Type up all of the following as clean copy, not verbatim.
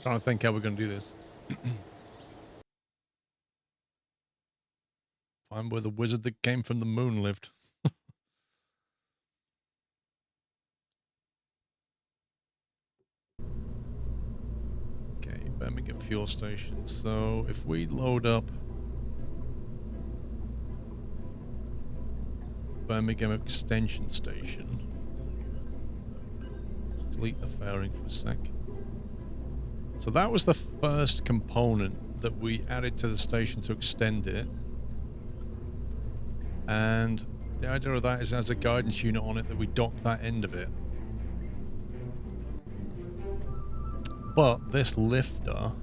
Trying to think how we're going to do this. Find where the wizard that came from the moon lived. Okay, Birmingham fuel station. So if we load up Birmingham extension station, just delete the fairing for a sec. So that was the first component that we added to the station to extend it. And the idea of that is, as a guidance unit on it, that we dock that end of it. But this lifter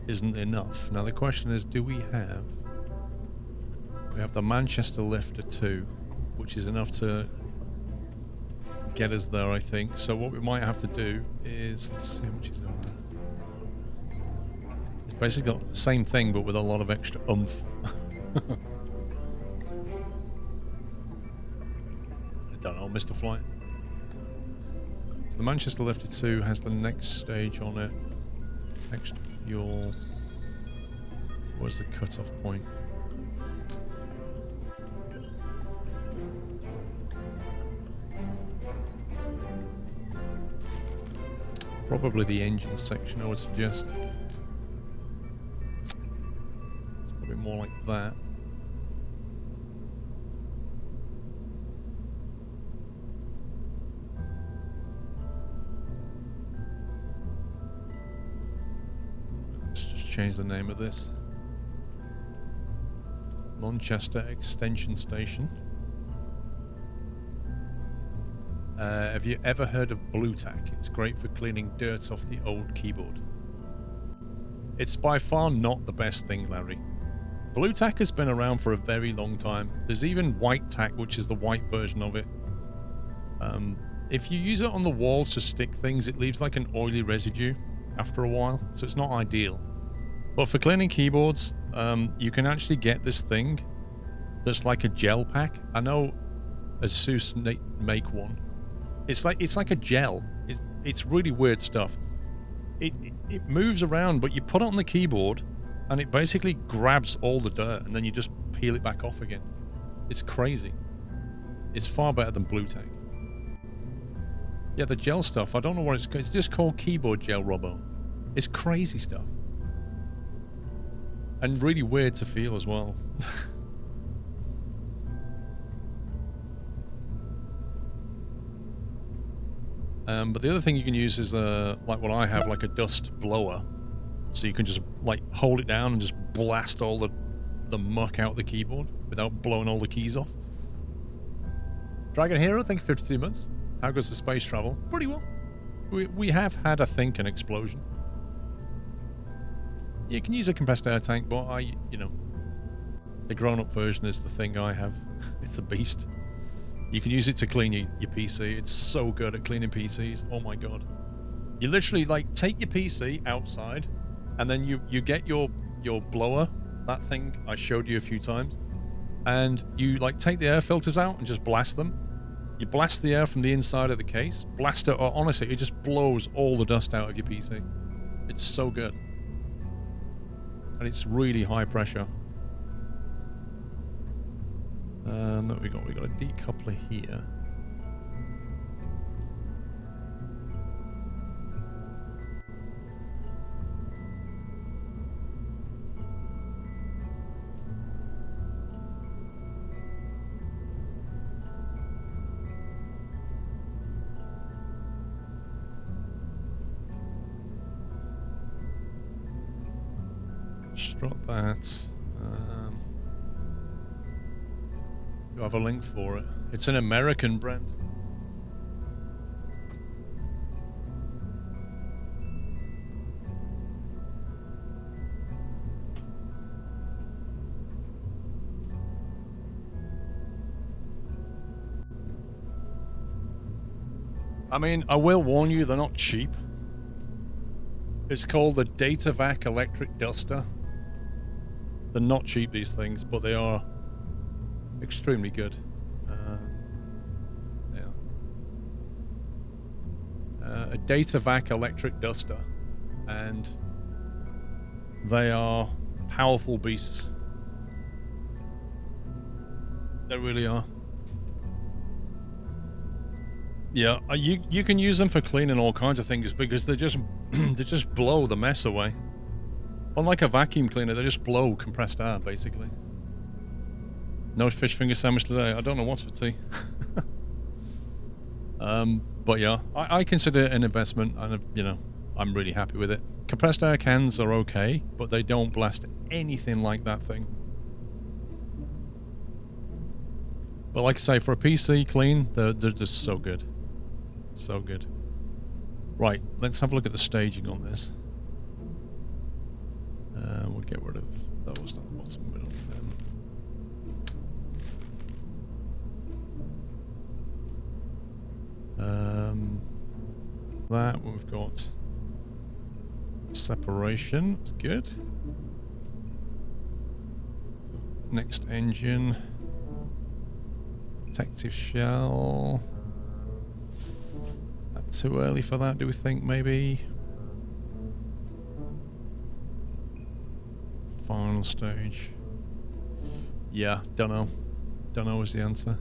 isn't enough. Now the question is, do we have... We have the Manchester lifter too, which is enough to get us there, I think. So what we might have to do is... Let's see how much is on there. It's basically got the same thing, but with a lot of extra oomph. I don't know, Mr. Flight. So the Manchester lifter 2 has the next stage on it. Extra fuel. So where's the cut-off point? Probably the engine section, I would suggest. It's probably more like that. Let's just change the name of this. Manchester Extension Station. Have you ever heard of Blue Tack? It's great for cleaning dirt off the old keyboard. It's by far not the best thing, Larry. Blue Tack has been around for a very long time. There's even White Tack, which is the white version of it. If you use it on the walls to stick things, it leaves like an oily residue after a while, so it's not ideal. But for cleaning keyboards, you can actually get this thing that's like a gel pack. I know Asus make one. It's like a gel. It's really weird stuff. It moves around, but you put it on the keyboard, and it basically grabs all the dirt, and then you just peel it back off again. It's crazy. It's far better than Blue Tack. Yeah, the gel stuff. I don't know what it's called. It's just called keyboard gel, Robbo. It's crazy stuff, and really weird to feel as well. But the other thing you can use is, like what I have, like a dust blower. So you can just, like, hold it down and just blast all the muck out of the keyboard without blowing all the keys off. Dragon Hero, thank you for 52 months. How goes the space travel? Pretty well. We have had, I think, an explosion. You can use a compressed air tank, but the grown-up version is the thing I have. It's a beast. You can use it to clean your PC. It's so good at cleaning PCs. Oh my god. You literally, like, take your PC outside, and then you get your blower, that thing I showed you a few times, and you, like, take the air filters out and just blast them. You blast the air from the inside of the case. Blast it, or honestly, it just blows all the dust out of your PC. It's so good. And it's really high pressure. What we got? We got a decoupler here. Strut that. I have a link for it. It's an American brand. I mean, I will warn you, they're not cheap. It's called the DataVac Electric Duster. They're not cheap, these things, but they are extremely good. Yeah. A DataVac Electric Duster. And they are powerful beasts. They really are. Yeah, you can use them for cleaning all kinds of things because they just they just blow the mess away. Unlike a vacuum cleaner, they just blow compressed air, basically. No fish finger sandwich today. I don't know what's for tea. But yeah, I consider it an investment, and you know, I'm really happy with it. Compressed air cans are okay, but they don't blast anything like that thing. But like I say, for a PC clean, they're just so good. So good. Right, let's have a look at the staging on this. We'll get rid of those down the bottom middle then. That we've got separation. That's good. Next engine. Protective shell. That's too early for that, do we think, maybe? Final stage. Yeah, don't know. Don't know is the answer.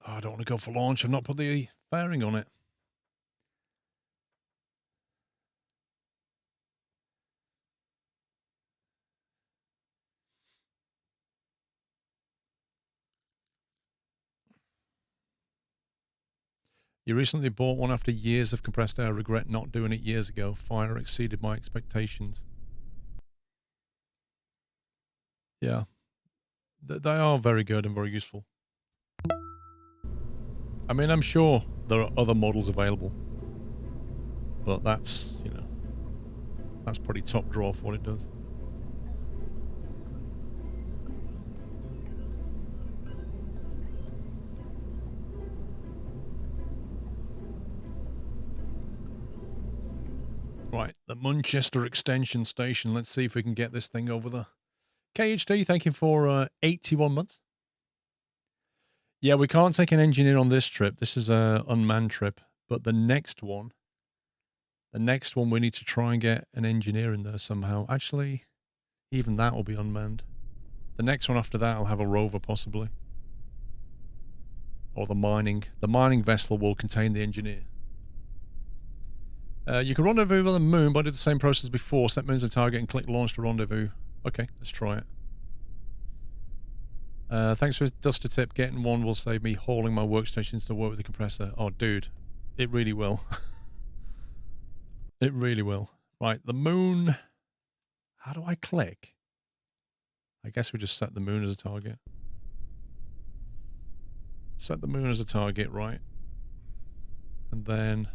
Oh, I don't want to go for launch. I've not put the fairing on it. You recently bought one after years of compressed air. Regret not doing it years ago. Fire exceeded my expectations. Yeah. They are very good and very useful. I mean, I'm sure there are other models available. But that's, you know, that's pretty top draw for what it does. Right, the Manchester Extension Station. Let's see if we can get this thing over there. KHD, thank you for 81 months. Yeah, we can't take an engineer on this trip. This is a unmanned trip. But the next one we need to try and get an engineer in there somehow. Actually, even that will be unmanned. The next one after that, I'll have a rover possibly. Or the mining. The mining vessel will contain the engineer. You can rendezvous with the moon, but I did the same process before. Set moon as a target and click launch to rendezvous. Okay, let's try it. Thanks for Duster Tip. Getting one will save me hauling my workstations to work with the compressor. Oh, dude. It really will. It really will. Right, the moon. How do I click? I guess we just set the moon as a target. Set the moon as a target, right? And then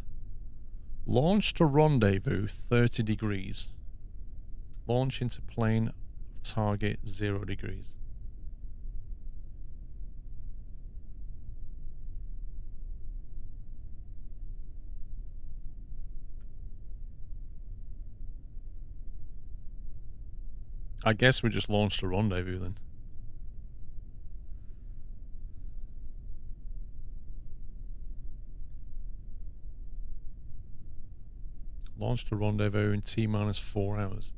launch to rendezvous 30 degrees. Launch into plane target 0 degrees. I guess we just launched a rendezvous then. Launched a rendezvous in T-minus 4 hours.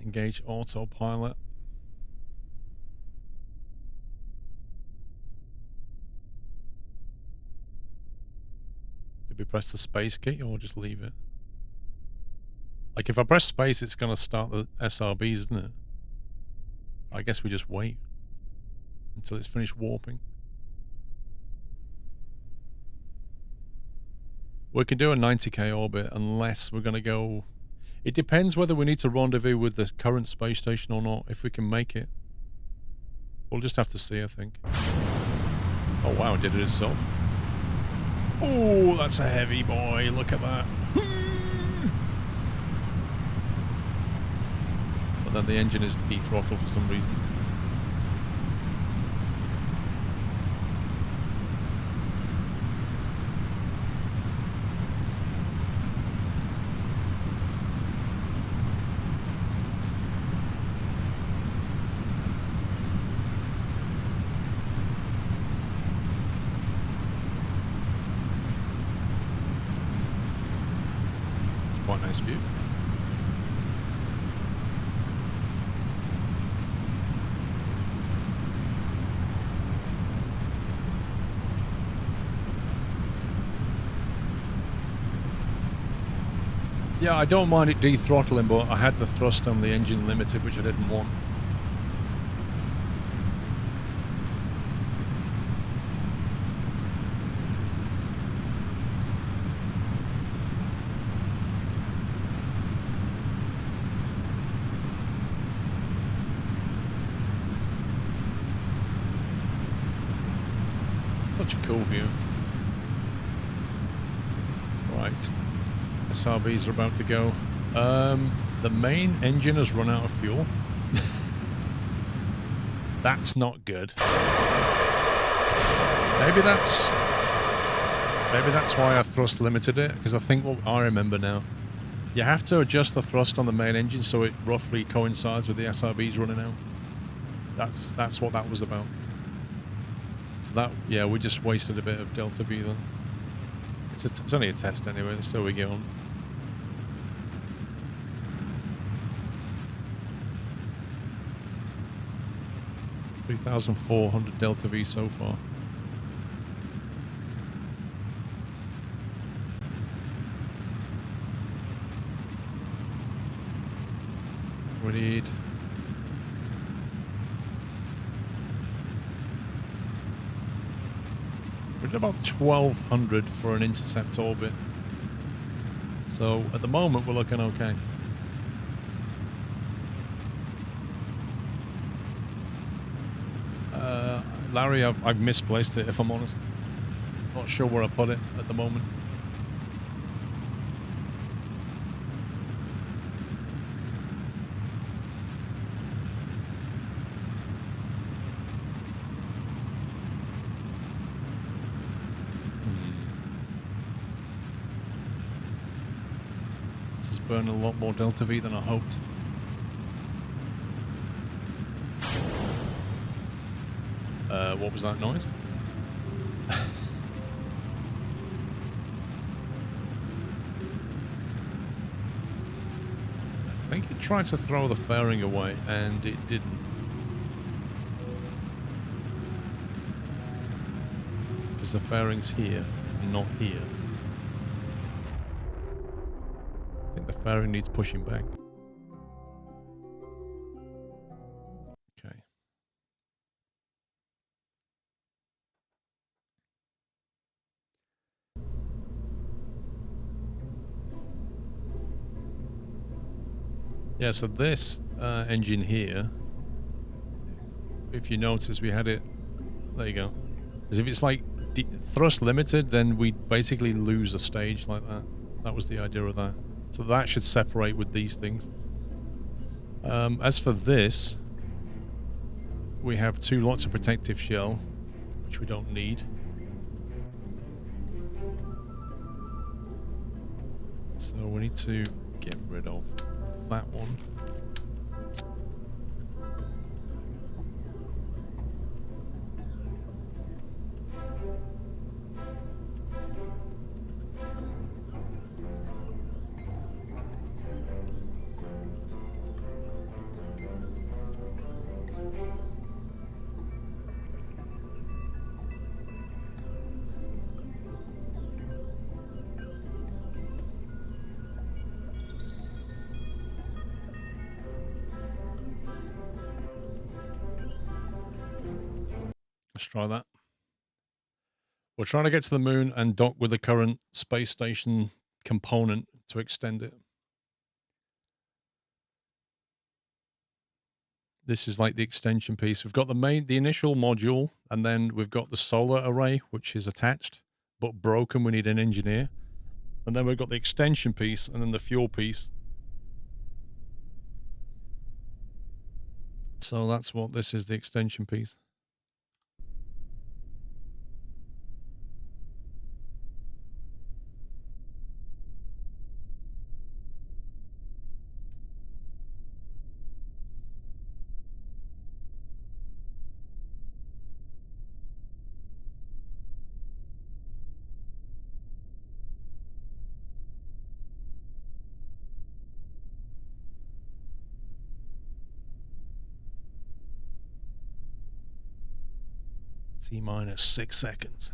Engage autopilot. Did we press the space key or just leave it? Like if I press space, it's going to start the SRBs, isn't it? I guess we just wait until it's finished warping. We can do a 90k orbit unless we're going to go... It depends whether we need to rendezvous with the current space station or not, if we can make it. We'll just have to see, I think. Oh wow, it did it itself. Oh, that's a heavy boy, look at that. But then the engine is dethrottled for some reason. nice view. Yeah, I don't mind it de-throttling, but I had the thrust on the engine limited, which I didn't want. Such a cool view. Right. SRBs are about to go. The main engine has run out of fuel. That's not good. Maybe that's why I thrust limited it, because I think what I remember now, you have to adjust the thrust on the main engine so it roughly coincides with the SRBs running out. That's what that was about. So that, yeah, we just wasted a bit of delta V then. It's only a test anyway, so we get on. $3,400 delta V so far. We need... We're at about 1,200 for an intercept orbit. So at the moment we're looking okay. Larry, I've misplaced it, if I'm honest. Not sure where I put it at the moment. This is burning a lot more delta V than I hoped. What was that noise? I think it tried to throw the fairing away, and it didn't. Because the fairing's here, and not here. I think the fairing needs pushing back. Okay. Yeah, so this engine here, if you notice, we had it, there you go. Because if it's like thrust limited, then we basically lose a stage like that. That was the idea of that. So that should separate with these things. As for this, we have 2 lots of protective shell, which we don't need. So we need to get rid of that one. Let's try that. We're trying to get to the moon and dock with the current space station component to extend it. This is like the extension piece. We've got the initial module, and then we've got the solar array, which is attached, but broken. We need an engineer. And then we've got the extension piece, and then the fuel piece. So that's what this is, the extension piece. T-minus 6 seconds.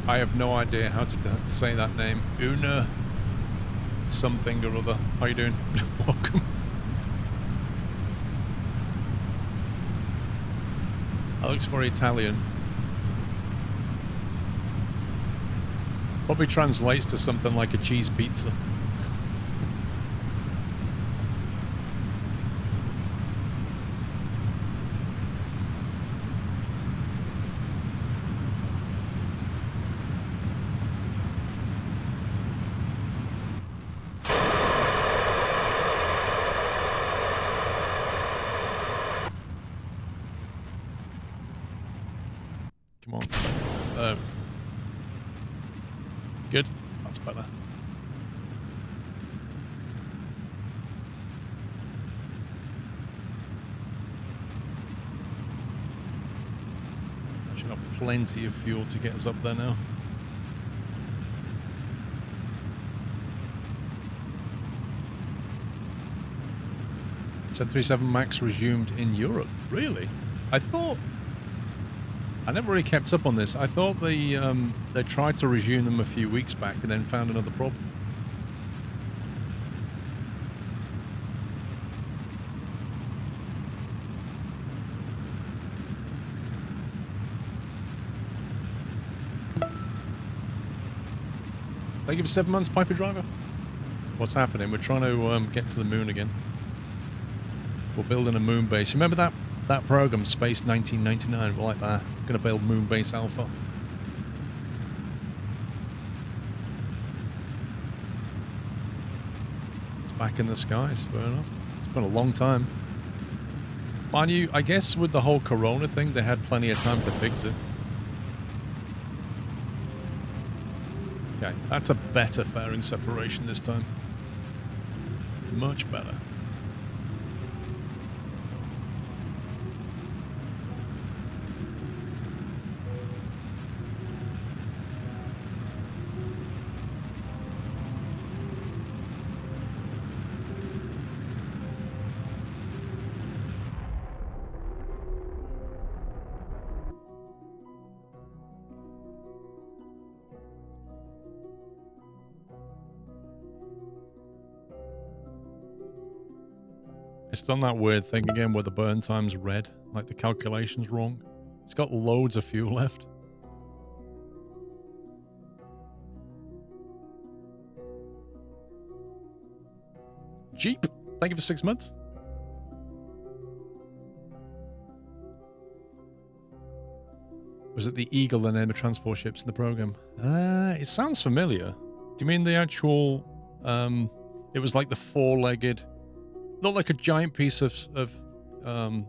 I have no idea how to say that name. Una something or other. How you doing? Welcome. That looks very Italian. Probably translates to something like a cheese pizza. Come on. Good. That's better. I should have plenty of fuel to get us up there now. .737 MAX resumed in Europe. Really? I never really kept up on this. I thought they tried to resume them a few weeks back and then found another problem. Thank you for 7 months, Piper Driver. What's happening? We're trying to get to the moon again. We're building a moon base. Remember that program, Space 1999? We're like that. Gonna build moon base Alpha. It's back in the skies. Fair enough. It's been a long time. Mind you, I guess with the whole Corona thing, they had plenty of time to fix it. Okay, that's a better fairing separation this time. Much better. It's done that weird thing again where the burn time's red, like the calculation's wrong. It's got loads of fuel left. Jeep, thank you for 6 months. Was it the Eagle, the name of transport ships in the program? It sounds familiar. Do you mean the actual, it was like the four-legged, not like a giant piece of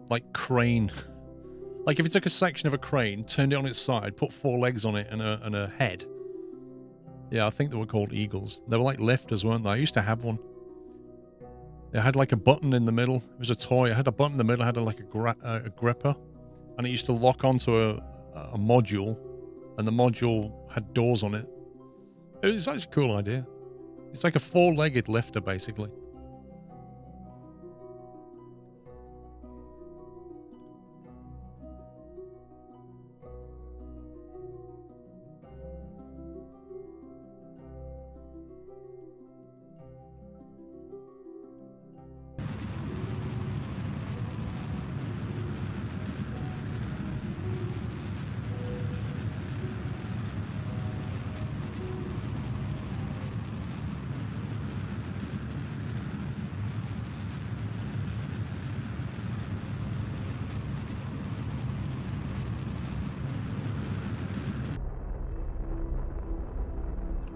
like crane. Like if you took a section of a crane, turned it on its side, put 4 legs on it and a head. Yeah, I think they were called Eagles. They were like lifters, weren't they? I used to have one. It had like a button in the middle. It was a toy. It had a button in the middle. It had like a gripper. And it used to lock onto a module. And the module had doors on it. It was actually a cool idea. It's like a 4-legged lifter, basically.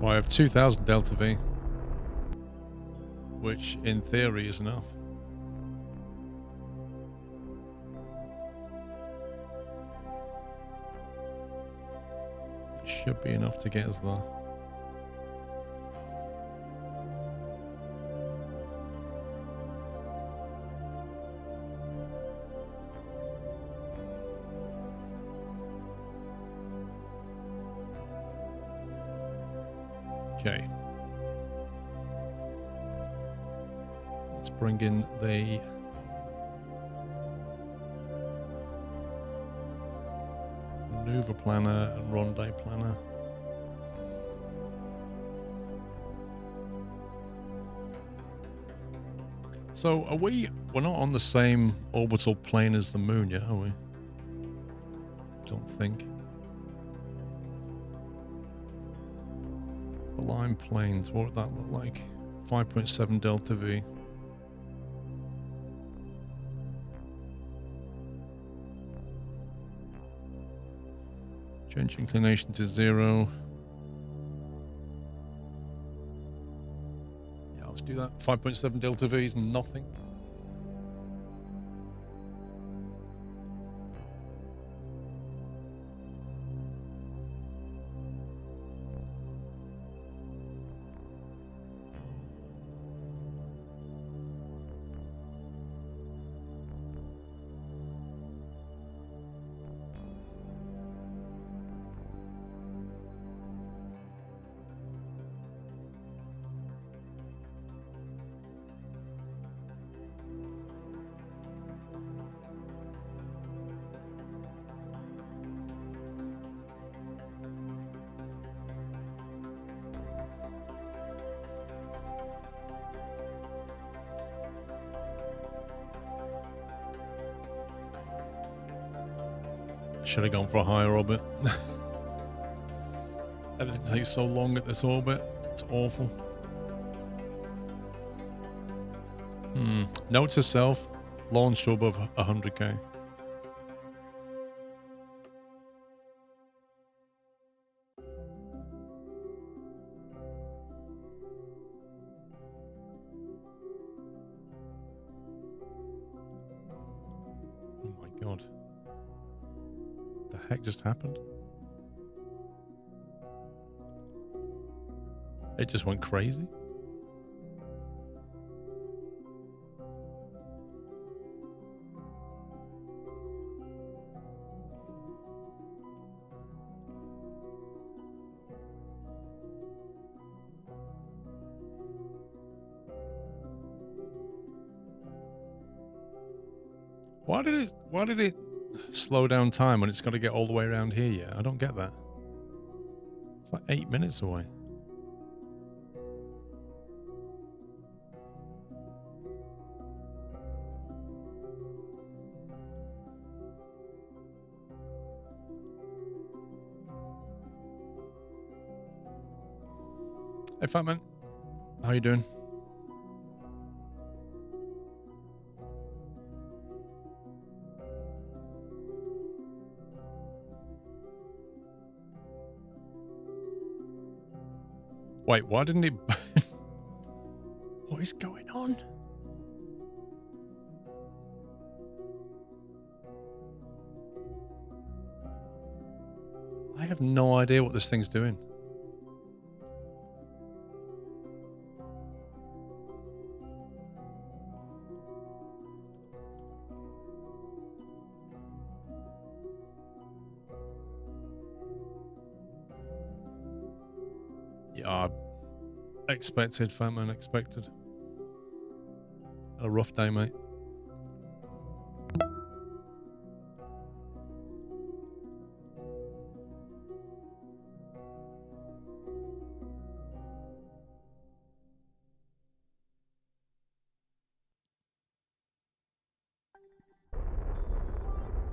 Well, I have 2,000 delta V, which in theory is enough. It should be enough to get us there. Okay. Let's bring in the maneuver planner and ronde planner. So are we're not on the same orbital plane as the moon yet, are we? Don't think. Aligned planes, what would that look like? 5.7 delta V. Change inclination to 0. Yeah, let's do that. 5.7 delta V is nothing. Should have gone for a higher orbit. Everything takes so long at this orbit. It's awful. Note to self, launch to above 100k. Oh my god. The heck just happened? It just went crazy. Why did it slow down time when it's got to get all the way around here yet? I don't get that. It's like 8 minutes away. Hey, Fat Man. How you doing? Wait, why didn't it... What is going on? I have no idea what this thing's doing. Yeah, expected, Fat Man, expected. A rough day, mate.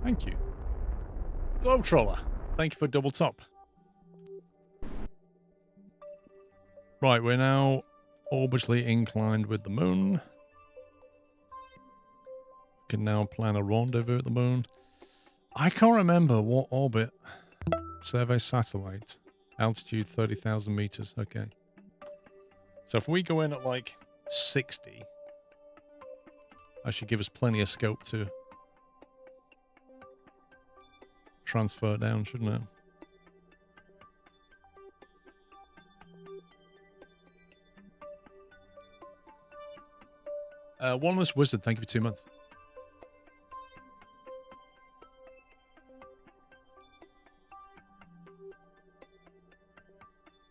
Thank you. Globetroller, thank you for double top. Right, we're now orbitally inclined with the moon. Can now plan a rendezvous at the moon. I can't remember what orbit. Survey satellite. Altitude 30,000 meters. Okay. So if we go in at like 60, that should give us plenty of scope to transfer down, shouldn't it? Oneless Wizard, thank you for 2 months.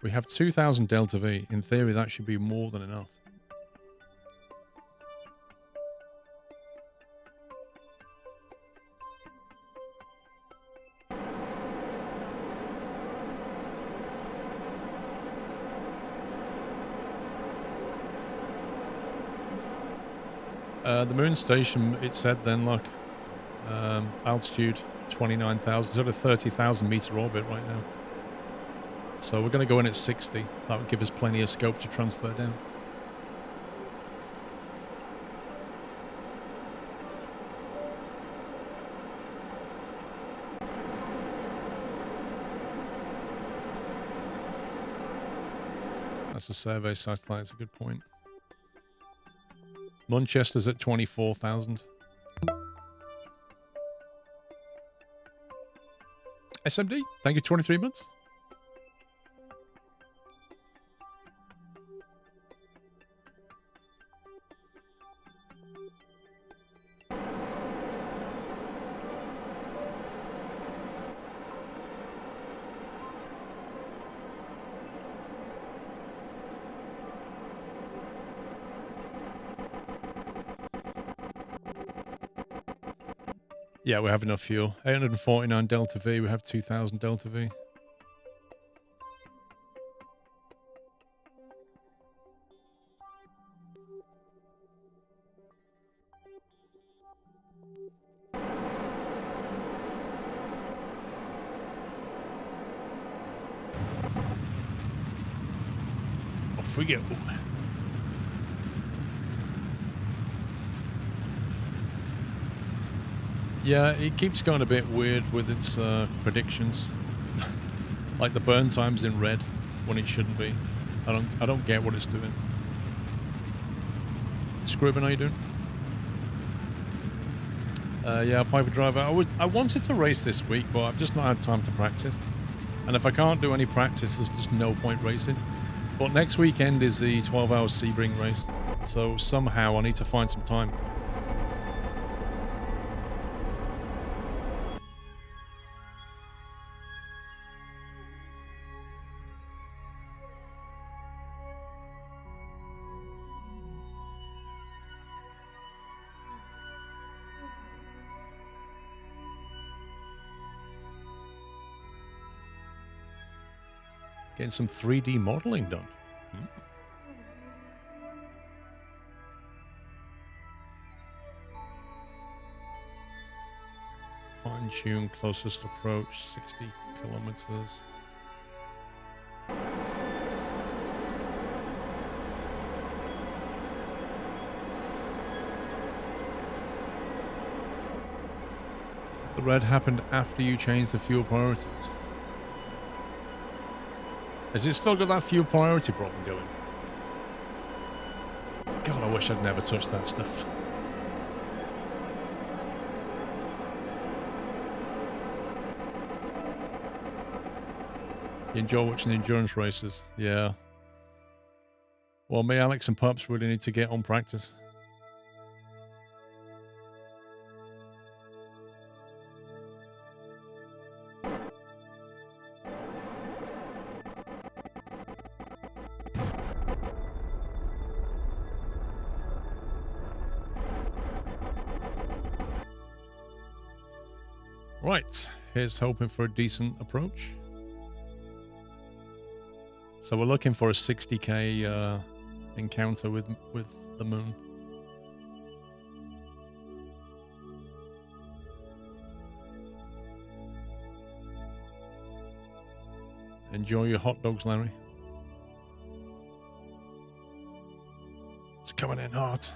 We have 2,000 Delta V. In theory, that should be more than enough. The moon station, it said then, look, altitude 29,000, sort of 30,000 meter orbit right now. So we're going to go in at 60. That would give us plenty of scope to transfer down. That's a survey satellite, that's a good point. Manchester's at 24,000. SMD, thank you, 23 months. Yeah, we have enough fuel. 849 Delta V, we have 2,000 Delta V. Off we go. Yeah, it keeps going a bit weird with its predictions. Like the burn time's in red when it shouldn't be. I don't get what it's doing. Scribbin, how you doing? Yeah, Piper Driver. I wanted to race this week, but I've just not had time to practice. And if I can't do any practice, there's just no point racing. But next weekend is the 12-hour Sebring race, so somehow I need to find some time. Getting some 3D modeling done. Fine-tune closest approach, 60 kilometers. The red happened after you changed the fuel priorities. Has it still got that fuel priority problem going? God, I wish I'd never touched that stuff. You enjoy watching the endurance races? Yeah. Well, me, Alex, and Pups really need to get on practice. Right, here's hoping for a decent approach. So we're looking for a 60k encounter with the moon. Enjoy your hot dogs, Larry. It's coming in hot.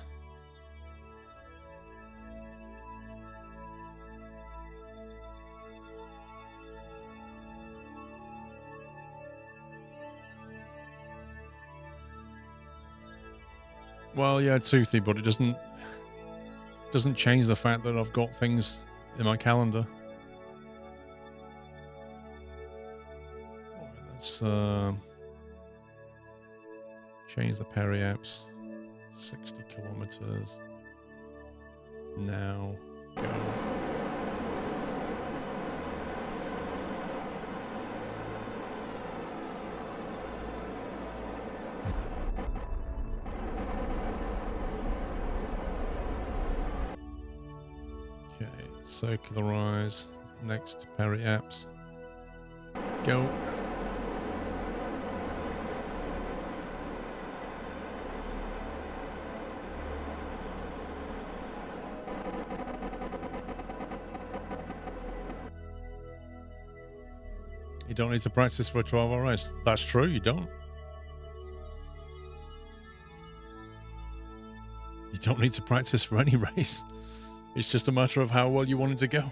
Well, yeah, toothy, but it doesn't change the fact that I've got things in my calendar. Right, let's change the peri-apps. 60 kilometers. Now go. Okay, circularize. Next peri-apps. Go. You don't need to practice for a 12-hour race. That's true, you don't. You don't need to practice for any race. It's just a matter of how well you want it to go.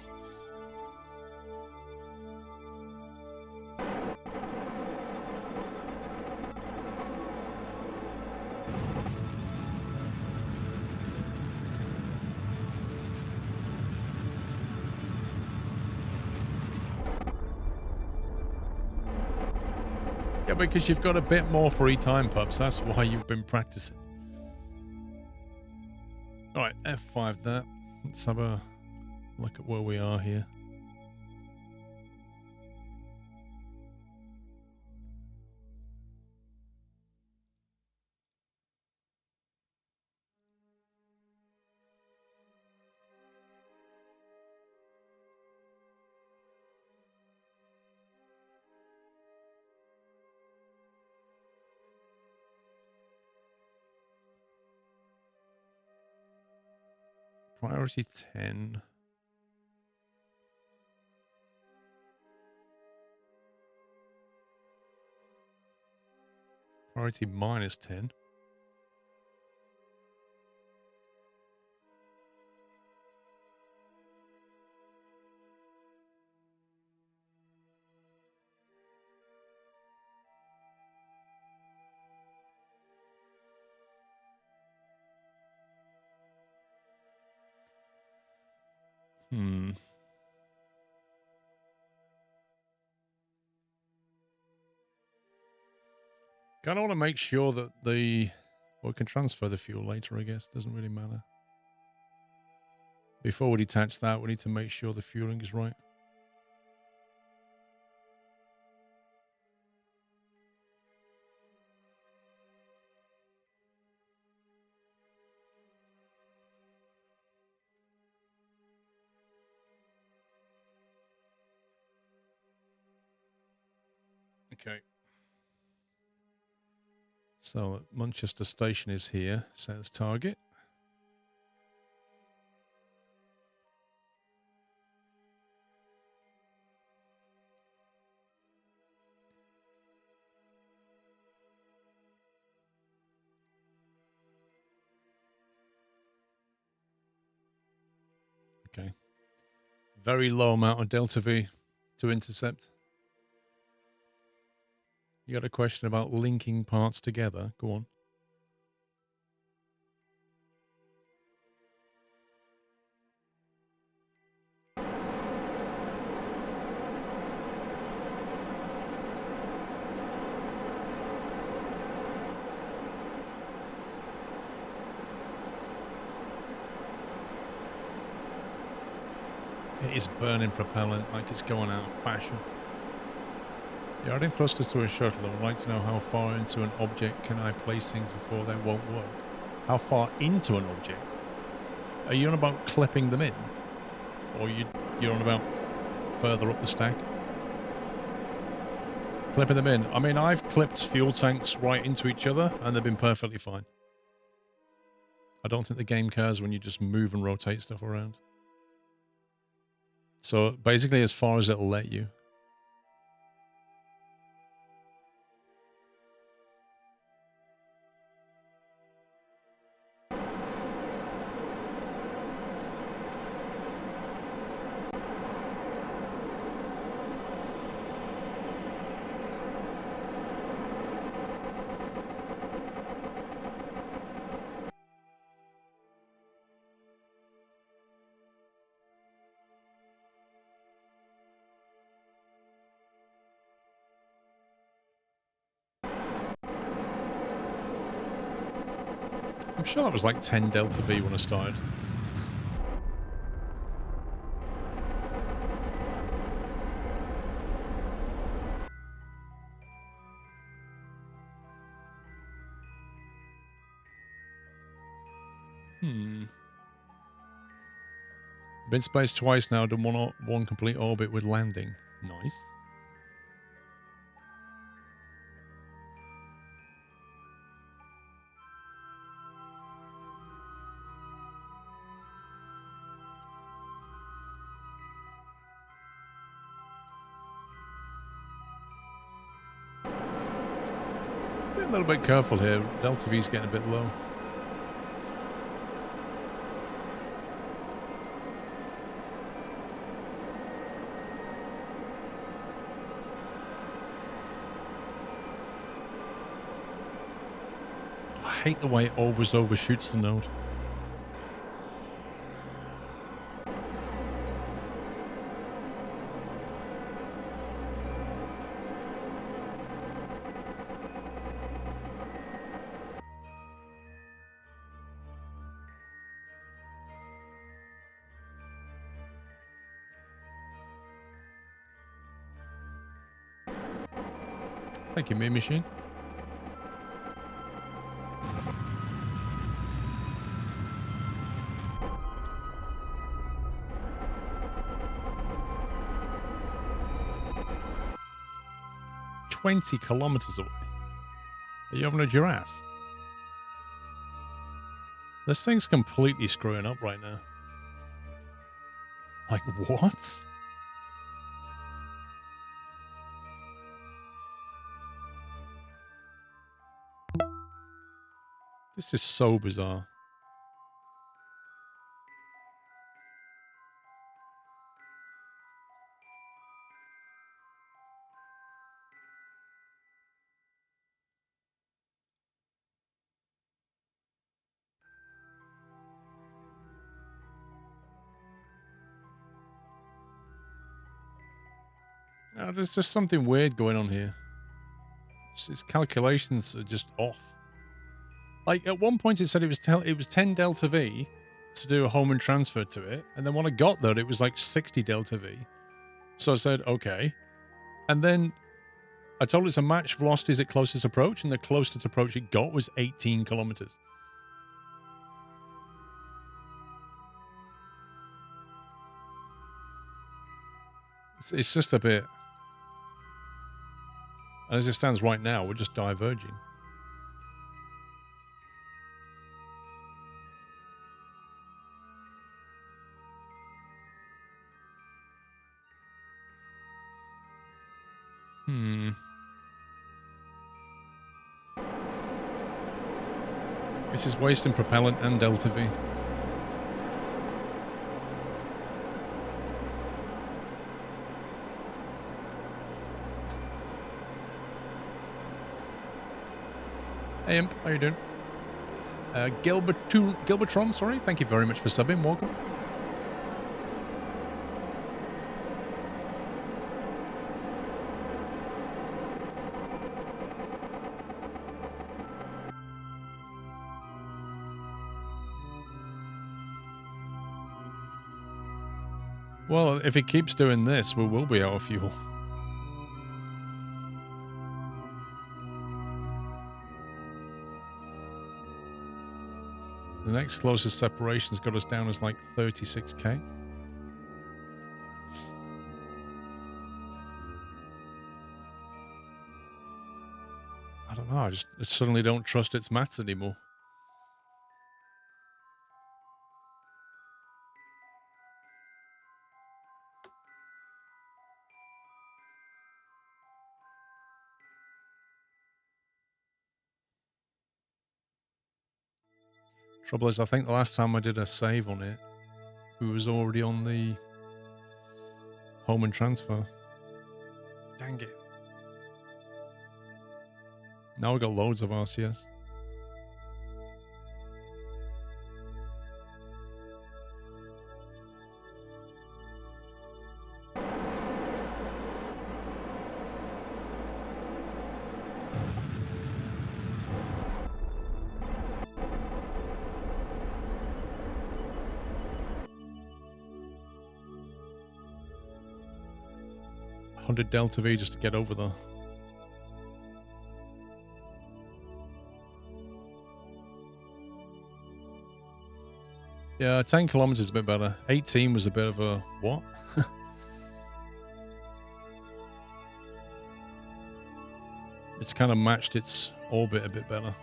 Yeah, because you've got a bit more free time, pups. That's why you've been practicing. All right, F5 that. Let's have a look at where we are here. Priority 10. Priority minus 10. Kind of want to make sure that we can transfer the fuel later, I guess. Doesn't really matter. Before we detach that, we need to make sure the fueling is right. Okay. So Manchester Station is here. Says target. Okay. Very low amount of delta V to intercept. You got a question about linking parts together? Go on. It is burning propellant like it's going out of fashion. Yeah, adding thrusters to a shuttle. I would like to know how far into an object can I place things before they won't work. How far into an object? Are you on about clipping them in? Or you're on about further up the stack? Clipping them in. I mean, I've clipped fuel tanks right into each other and they've been perfectly fine. I don't think the game cares when you just move and rotate stuff around. So basically as far as it'll let you. I'm sure that was like 10 Delta V when I started. Been space twice now, done one complete orbit with landing. Nice. Be a little bit careful here. Delta V's getting a bit low. I hate the way it always overshoots the node. Thank you, Mean Machine. "20 kilometers away. Are you having a giraffe?" This thing's completely screwing up right now. Like, what? This is so bizarre. There's just something weird going on here. Its calculations are just off. Like, at one point it said it was 10 Delta V to do a Hohmann transfer to it, and then when I got there, it was like 60 Delta V. So I said, okay. And then I told it to match velocities at closest approach, and the closest approach it got was 18 kilometers. It's just a bit... As it stands right now, we're just diverging. This is wasting propellant and Delta V. Hey Imp, how you doing? Gilbertron, sorry, thank you very much for subbing, welcome. Well, if it keeps doing this, we will be out of fuel. The next closest separation's got us down as like 36k. I don't know, I suddenly don't trust its maths anymore. Trouble is, I think the last time I did a save on it, we was already on the home and transfer. Dang it. Now we got loads of RCS. 100 Delta V just to get over there. Yeah, 10 kilometers is a bit better. 18 was a bit of a what? It's kind of matched its orbit a bit better.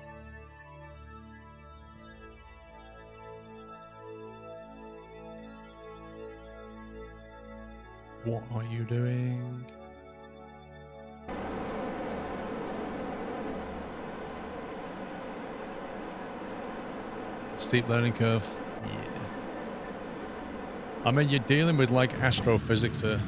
What are you doing? Steep learning curve. Yeah. I mean, you're dealing with like astrophysics here.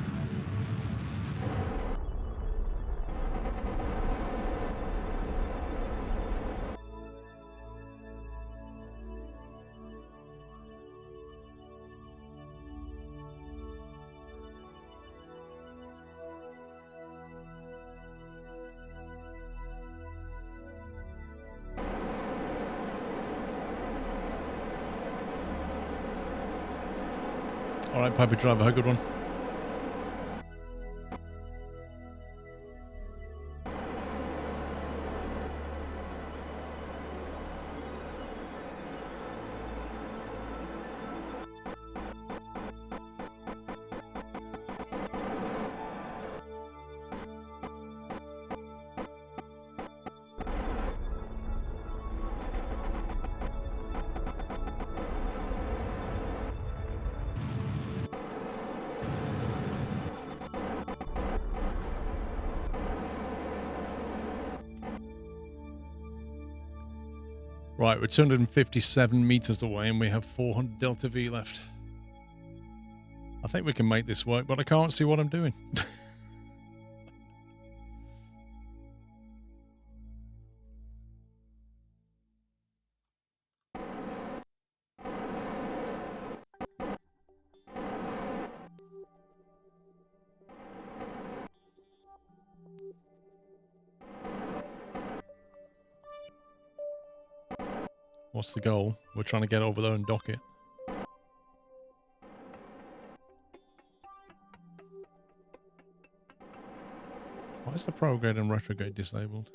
All right, Piper Driver, have a good one. Right, we're 257 meters away and we have 400 Delta V left. I think we can make this work, but I can't see what I'm doing. What's the goal? We're trying to get over there and dock it. Why is the prograde and retrograde disabled?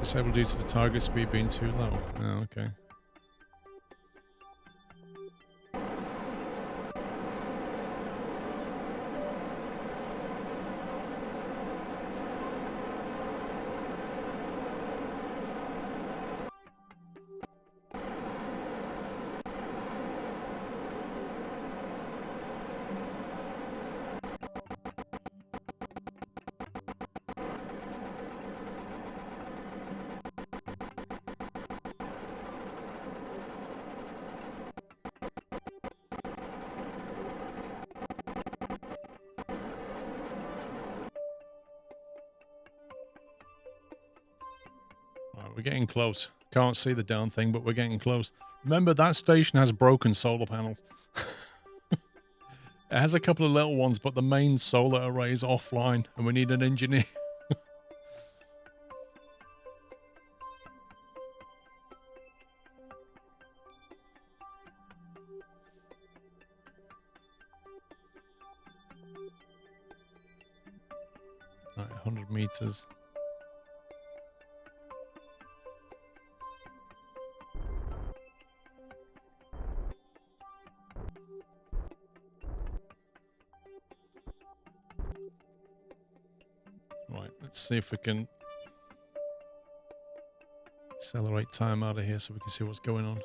Disabled due to the target speed being too low. Oh, okay. We're getting close. Can't see the darn thing, but we're getting close. Remember, that station has broken solar panels. It has a couple of little ones, but the main solar array is offline, and we need an engineer. Right, 100 meters. Right, let's see if we can accelerate time out of here so we can see what's going on.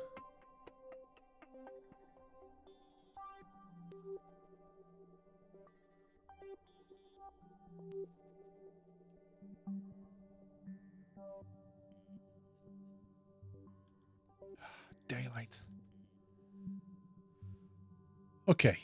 Daylight. Okay.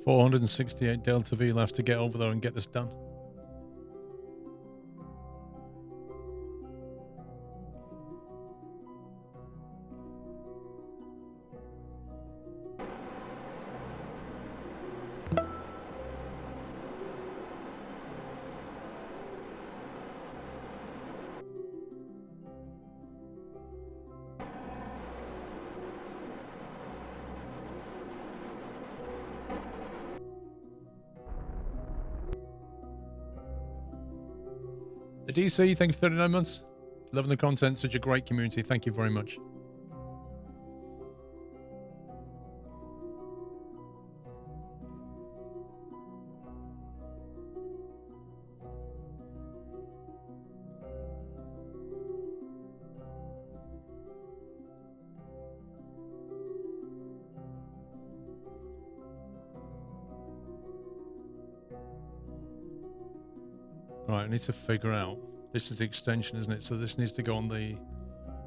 468 Delta V left to get over there and get this done. The DC, thank you for 39 months. Loving the content, such a great community. Thank you very much. Right, I need to figure out. This is the extension, isn't it? So this needs to go on the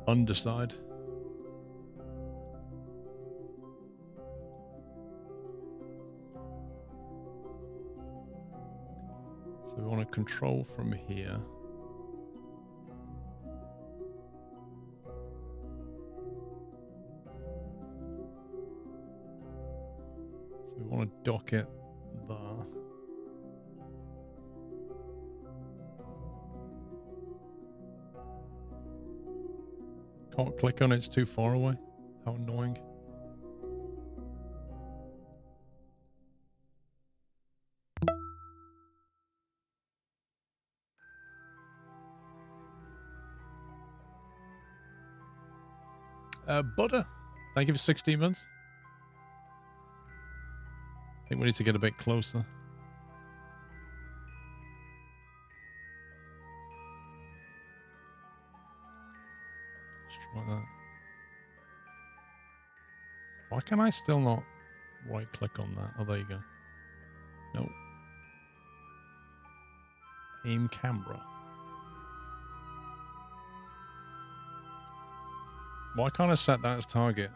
underside. So we want to control from here. So we want to dock it there. Can't click on it, it's too far away. How annoying. Butter, thank you for 16 months. I think we need to get a bit closer. Let's try that. Why can I still not right click on that? Oh, there you go. Nope. Aim camera. Why can't I set that as target?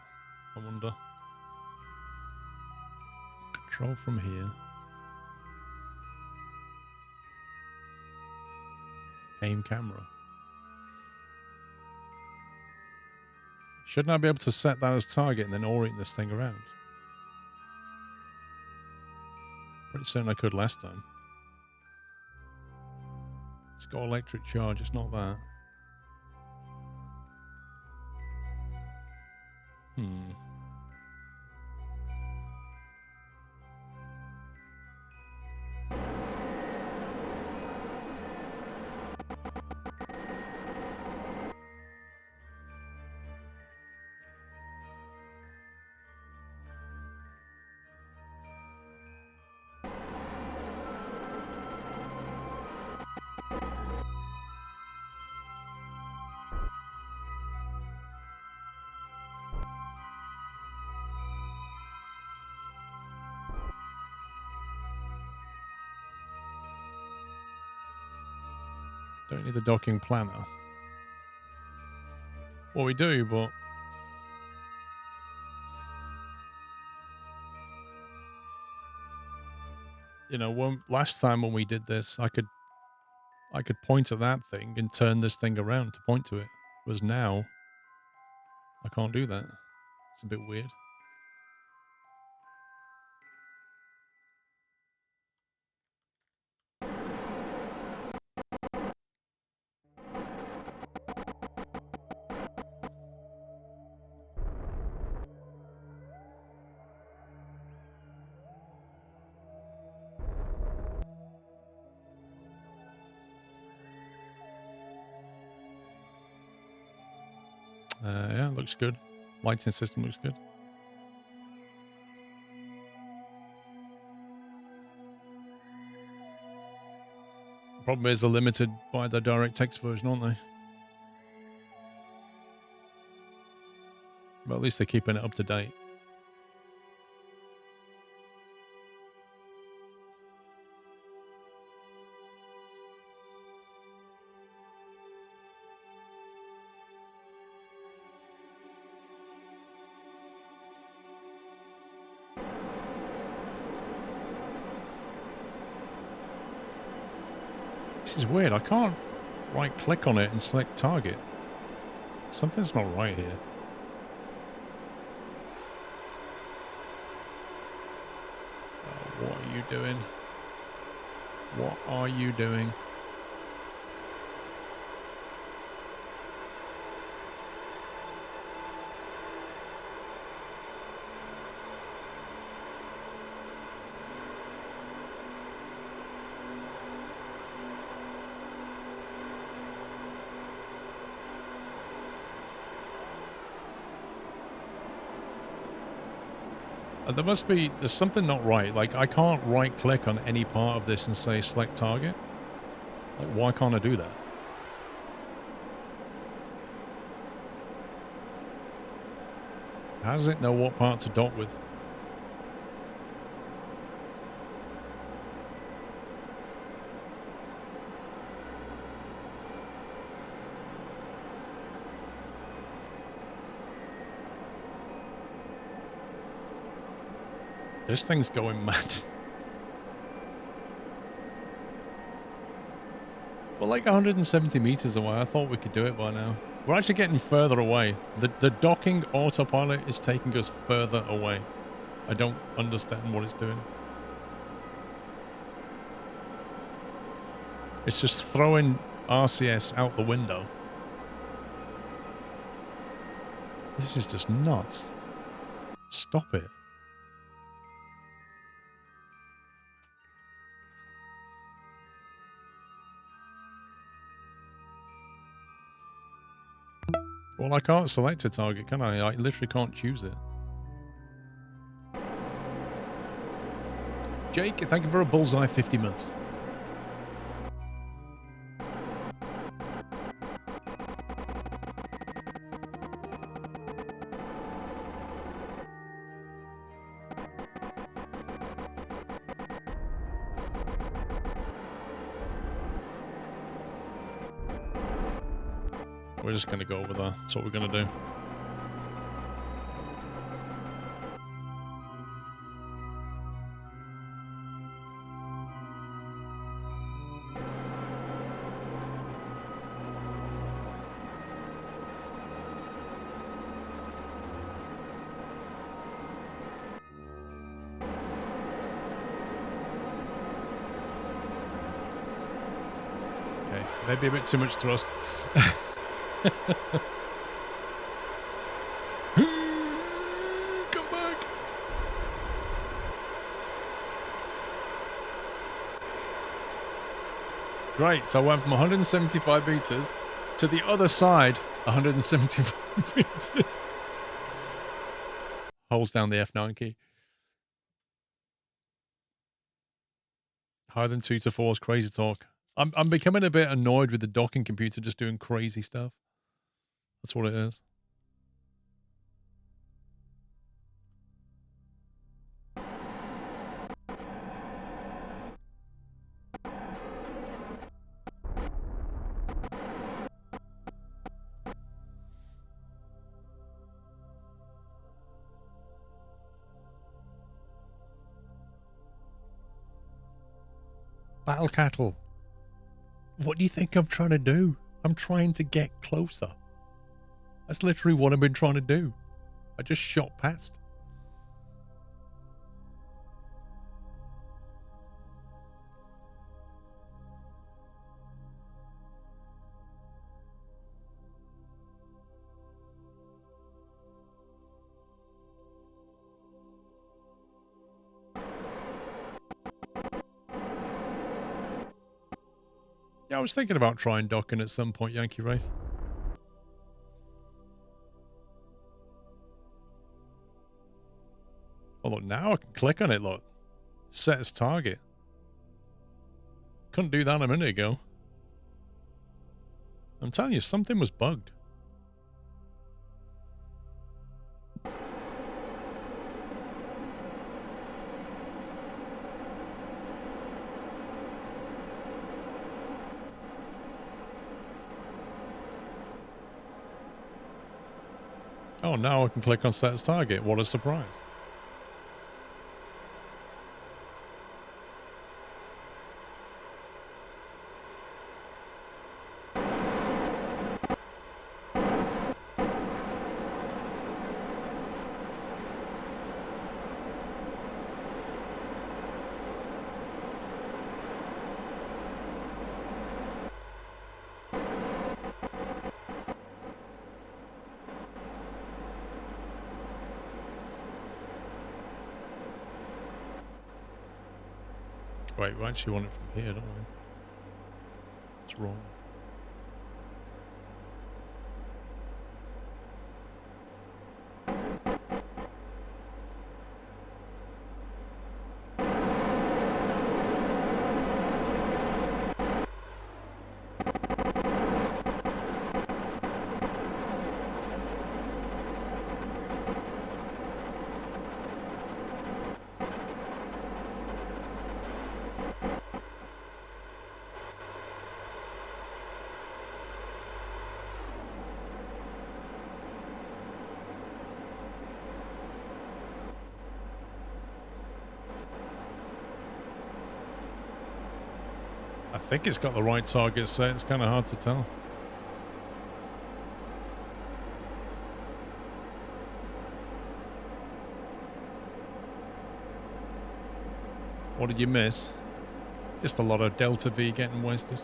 I wonder. Control from here. Aim camera. Shouldn't I be able to set that as target and then orient this thing around? Pretty certain I could last time. It's got electric charge, it's not that. Don't need the docking planner. Well, we do, but you know, last time when we did this, I could point at that thing and turn this thing around to point to it. Whereas now, I can't do that. It's a bit weird. Yeah, looks good. Lighting system looks good. Problem is they're limited by the DirectX version, aren't they? But at least they're keeping it up to date. This is weird. I can't right click on it and select target. Something's not right here. Oh, what are you doing? What are you doing? There's something not right. Like, I can't right click on any part of this and say select target. Like, why can't I do that? How does it know what part to dock with? This thing's going mad. We're like 170 meters away. I thought we could do it by now. We're actually getting further away. The docking autopilot is taking us further away. I don't understand what it's doing. It's just throwing RCS out the window. This is just nuts. Stop it. Well, I can't select a target, can I? I literally can't choose it. Jake, thank you for a bullseye 50 months. We're just going to go over there. That's what we're going to do. Okay, maybe a bit too much thrust. Come back. Great, so I went from 175 meters to the other side 175 meters. Holds down the F9 key. Higher than 2 to 4 is crazy talk. I'm becoming a bit annoyed with the docking computer just doing crazy stuff. That's what it is. Battle cattle. What do you think I'm trying to do? I'm trying to get closer. That's literally what I've been trying to do. I just shot past. Yeah, I was thinking about trying docking at some point, Yankee Wraith. Oh, look, now I can click on it, look. Set as target. Couldn't do that a minute ago. I'm telling you, something was bugged. Oh, now I can click on set as target. What a surprise. Wait, we actually want it from here, don't we? It's wrong. I think it's got the right target set. It's kind of hard to tell. What did you miss? Just a lot of Delta V getting wasted.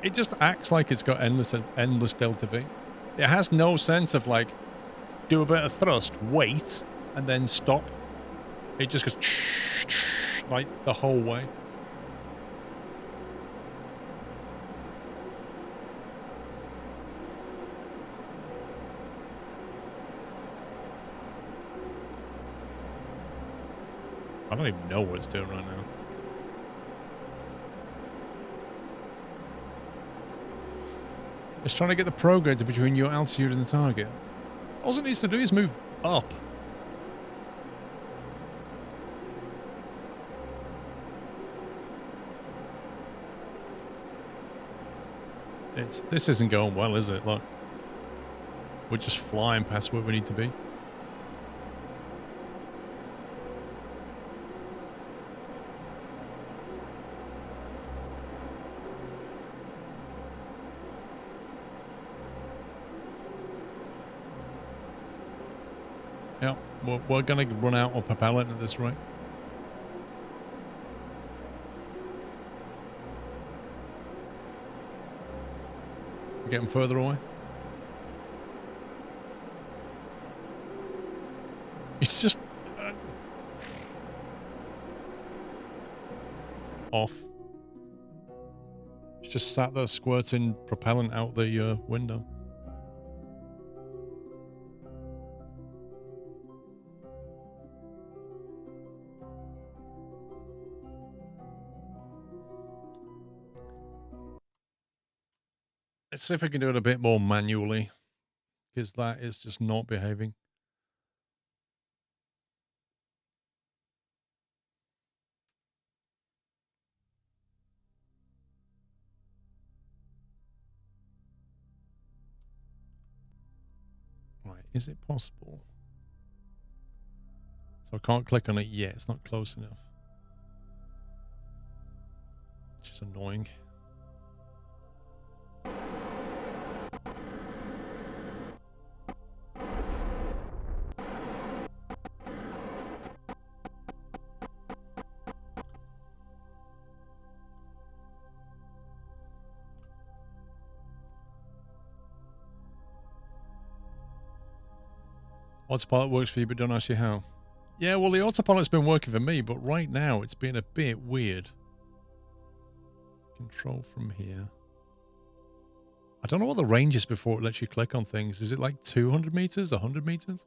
It just acts like it's got endless Delta V. It has no sense of like, do a bit of thrust, wait, and then stop. It just goes like the whole way. I don't even know what it's doing right now. It's trying to get the prograde between your altitude and the target. All it needs to do is move up. This isn't going well, is it? Look, we're just flying past where we need to be. Yeah, we're going to run out of propellant at this rate. We're getting further away. It's just... off. It's just sat there squirting propellant out the window. Let's see if we can do it a bit more manually, because that is just not behaving. Right, is it possible? So I can't click on it yet, it's not close enough. Which is annoying. Autopilot works for you, but don't ask you how. Yeah, well, the autopilot's been working for me, but right now it's been a bit weird. Control from here. I don't know what the range is before it lets you click on things. Is it like 200 meters, 100 meters?